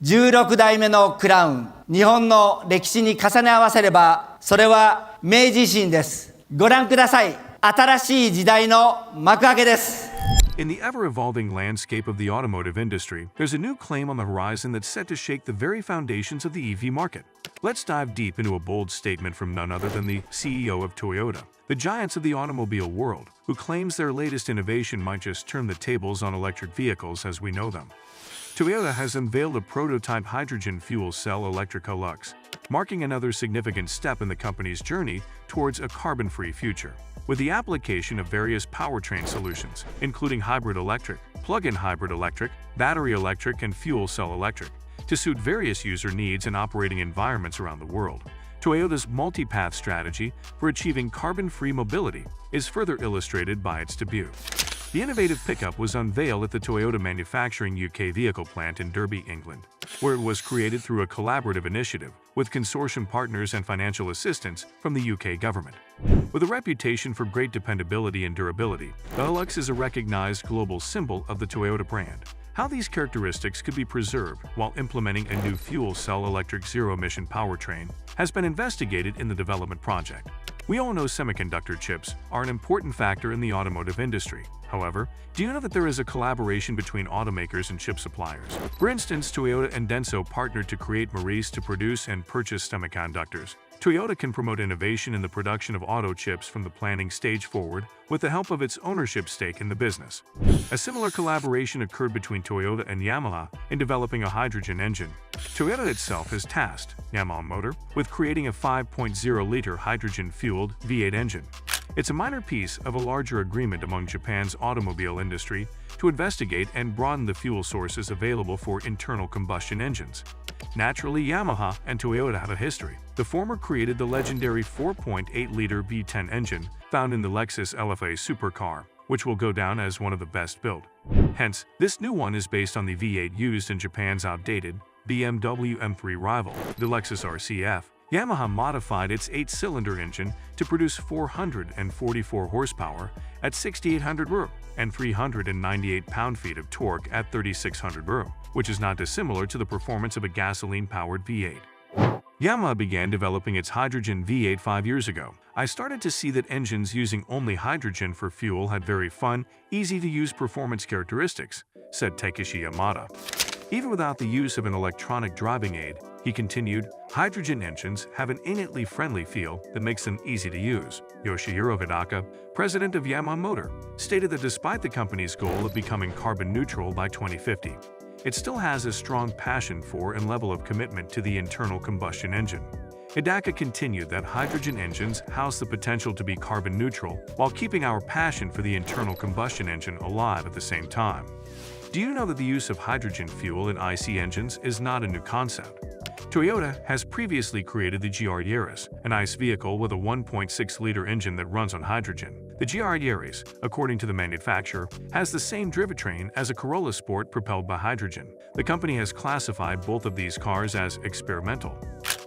16代目のクラウン、日本の歴史に重ね合わせれば、それは明治維新です。ご覧ください。新しい時代の幕開けです。In the ever-evolving landscape of the automotive industry, there's a new claim on the horizon that's set to shake the very foundations of the EV market. Let's dive deep into a bold statement from none other than the CEO of Toyota, the giants of the automobile world, who claims their latest innovation might just turn the tables on electric vehicles as we know them. Toyota has unveiled a prototype hydrogen fuel cell Electrica Lux, marking another significant step in the company's journey towards a carbon-free future. With the application of various powertrain solutions, including hybrid electric, plug-in hybrid electric, battery electric, and fuel cell electric, to suit various user needs and operating environments around the world. Toyota's multi-path strategy for achieving carbon-free mobility is further illustrated by its debut. The innovative pickup was unveiled at the Toyota Manufacturing UK vehicle plant in Derby, England, where it was created through a collaborative initiative with consortium partners and financial assistance from the UK government. With a reputation for great dependability and durability, the Hilux is a recognized global symbol of the Toyota brand. How these characteristics could be preserved while implementing a new fuel cell electric zero-emission powertrain has been investigated in the development project. We all know semiconductor chips are an important factor in the automotive industry. However, do you know that there is a collaboration between automakers and chip suppliers? For instance, Toyota and Denso partnered to create Maurice to produce and purchase semiconductors. Toyota can promote innovation in the production of auto chips from the planning stage forward with the help of its ownership stake in the business. A similar collaboration occurred between Toyota and Yamaha in developing a hydrogen engine. Toyota itself has tasked Yamaha Motor with creating a 5.0-liter hydrogen-fueled V8 engine. It's a minor piece of a larger agreement among Japan's automobile industry to investigate and broaden the fuel sources available for internal combustion engines. Naturally, Yamaha and Toyota have a history. The former created the legendary 4.8-liter V10 engine found in the Lexus LFA supercar, which will go down as one of the best built. Hence, this new one is based on the V8 used in Japan's outdated BMW M3 rival, the Lexus RCF. Yamaha modified its 8-cylinder engine to produce 444 horsepower at 6,800 Ru and 398 pound-feet of torque at 3,600 Ru, which is not dissimilar to the performance of a gasoline-powered V8. Yamaha began developing its hydrogen V8 5 years ago. I started to see that engines using only hydrogen for fuel had very fun, easy-to-use performance characteristics, said Takeshi Yamada. Even without the use of an electronic driving aid, he continued, hydrogen engines have an innately friendly feel that makes them easy to use. Yoshihiro Hidaka, president of Yamaha Motor, stated that despite the company's goal of becoming carbon neutral by 2050, it still has a strong passion for and level of commitment to the internal combustion engine. Hidaka continued that hydrogen engines house the potential to be carbon neutral while keeping our passion for the internal combustion engine alive at the same time. Do you know that the use of hydrogen fuel in IC engines is not a new concept? Toyota has previously created the GR Yaris, an ICE vehicle with a 1.6-liter engine that runs on hydrogen. The GR Yaris, according to the manufacturer, has the same drivetrain as a Corolla Sport propelled by hydrogen. The company has classified both of these cars as experimental.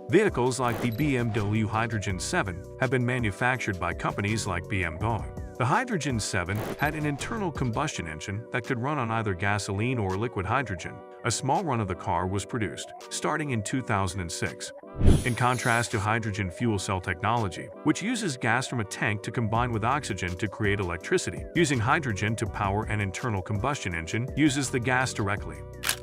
Vehicles like the BMW Hydrogen 7 have been manufactured by companies like BMW. The Hydrogen 7 had an internal combustion engine that could run on either gasoline or liquid hydrogen. A small run of the car was produced, starting in 2006. In contrast to hydrogen fuel cell technology, which uses gas from a tank to combine with oxygen to create electricity, using hydrogen to power an internal combustion engine uses the gas directly.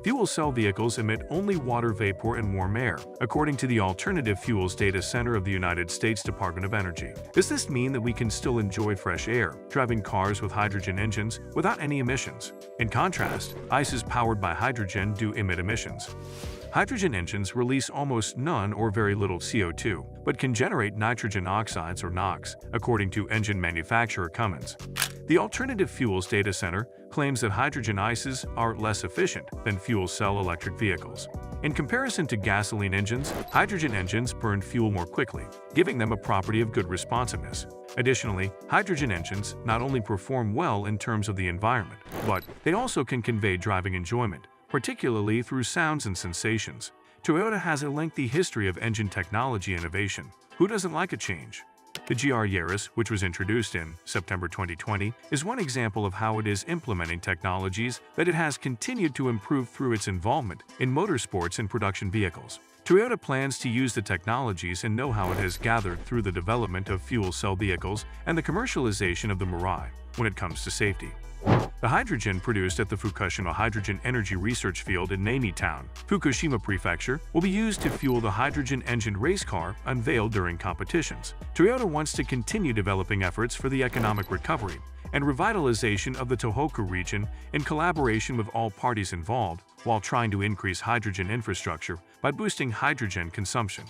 Fuel cell vehicles emit only water vapor and warm air, according to the Alternative Fuels Data Center of the United States Department of Energy. Does this mean that we can still enjoy fresh air, driving cars with hydrogen engines without any emissions? In contrast, ICEs powered by hydrogen do emit emissions. Hydrogen engines release almost none or very little CO2, but can generate nitrogen oxides or NOx, according to engine manufacturer Cummins. The Alternative Fuels Data Center claims that hydrogen ICEs are less efficient than fuel cell electric vehicles. In comparison to gasoline engines, hydrogen engines burn fuel more quickly, giving them a property of good responsiveness. Additionally, hydrogen engines not only perform well in terms of the environment, but they also can convey driving enjoyment, particularly through sounds and sensations. Toyota has a lengthy history of engine technology innovation. Who doesn't like a change? The GR Yaris, which was introduced in September 2020, is one example of how it is implementing technologies that it has continued to improve through its involvement in motorsports and production vehicles. Toyota plans to use the technologies and know-how it has gathered through the development of fuel cell vehicles and the commercialization of the Mirai when it comes to safety. The hydrogen produced at the Fukushima Hydrogen Energy Research Field in Namie Town, Fukushima Prefecture, will be used to fuel the hydrogen-engined race car unveiled during competitions. Toyota wants to continue developing efforts for the economic recovery and revitalization of the Tohoku region in collaboration with all parties involved, while trying to increase hydrogen infrastructure by boosting hydrogen consumption.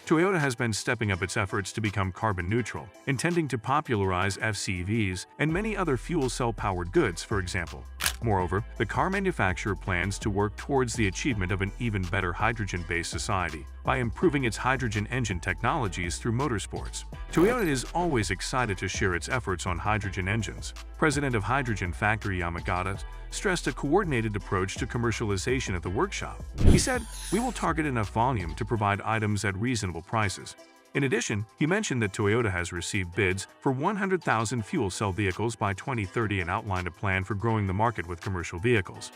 Toyota has been stepping up its efforts to become carbon neutral, intending to popularize FCVs and many other fuel cell-powered goods, for example. Moreover, the car manufacturer plans to work towards the achievement of an even better hydrogen-based society by improving its hydrogen engine technologies through motorsports. Toyota is always excited to share its efforts on hydrogen engines. President of Hydrogen Factory Yamagata stressed a coordinated approach to commercialization at the workshop. He said, "We will target enough volume to provide items at reasonable prices." In addition, he mentioned that Toyota has received bids for 100,000 fuel cell vehicles by 2030 and outlined a plan for growing the market with commercial vehicles.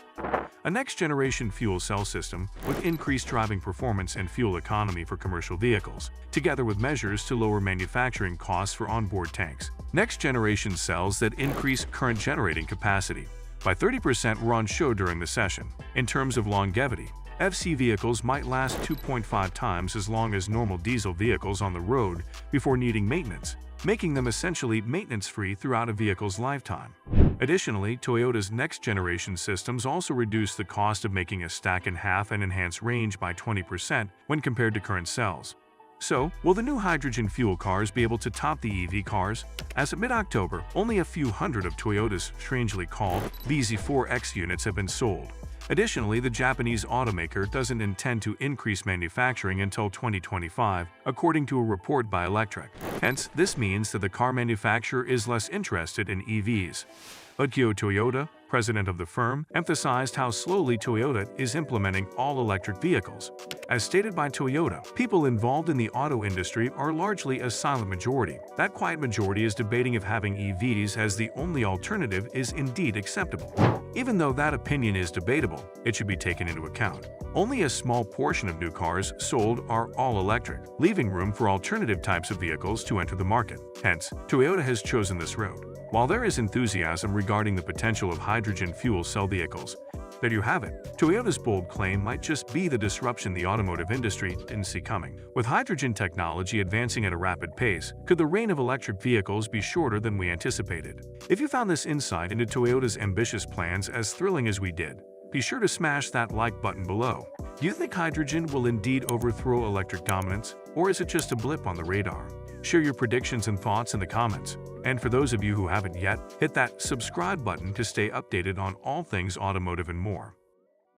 A next-generation fuel cell system with increased driving performance and fuel economy for commercial vehicles, together with measures to lower manufacturing costs for onboard tanks. Next-generation cells that increase current generating capacity by 30% were on show during the session. In terms of longevity, FC vehicles might last 2.5 times as long as normal diesel vehicles on the road before needing maintenance, making them essentially maintenance-free throughout a vehicle's lifetime. Additionally, Toyota's next-generation systems also reduce the cost of making a stack in half and enhance range by 20% when compared to current cells. So, will the new hydrogen fuel cars be able to top the EV cars? As of mid-October, only a few hundred of Toyota's strangely called BZ4X units have been sold. Additionally, the Japanese automaker doesn't intend to increase manufacturing until 2025, according to a report by Electrek. Hence, this means that the car manufacturer is less interested in EVs. Ukyo Toyoda, president of the firm, emphasized how slowly Toyota is implementing all-electric vehicles. As stated by Toyota, people involved in the auto industry are largely a silent majority. That quiet majority is debating if having EVs as the only alternative is indeed acceptable. Even though that opinion is debatable, it should be taken into account. Only a small portion of new cars sold are all-electric, leaving room for alternative types of vehicles to enter the market. Hence, Toyota has chosen this road. While there is enthusiasm regarding the potential of hydrogen fuel cell vehicles, there you have it. Toyota's bold claim might just be the disruption the automotive industry didn't see coming. With hydrogen technology advancing at a rapid pace, could the reign of electric vehicles be shorter than we anticipated? If you found this insight into Toyota's ambitious plans as thrilling as we did, be sure to smash that like button below. Do you think hydrogen will indeed overthrow electric dominance, or is it just a blip on the radar? Share your predictions and thoughts in the comments. And for those of you who haven't yet, hit that subscribe button to stay updated on all things automotive and more.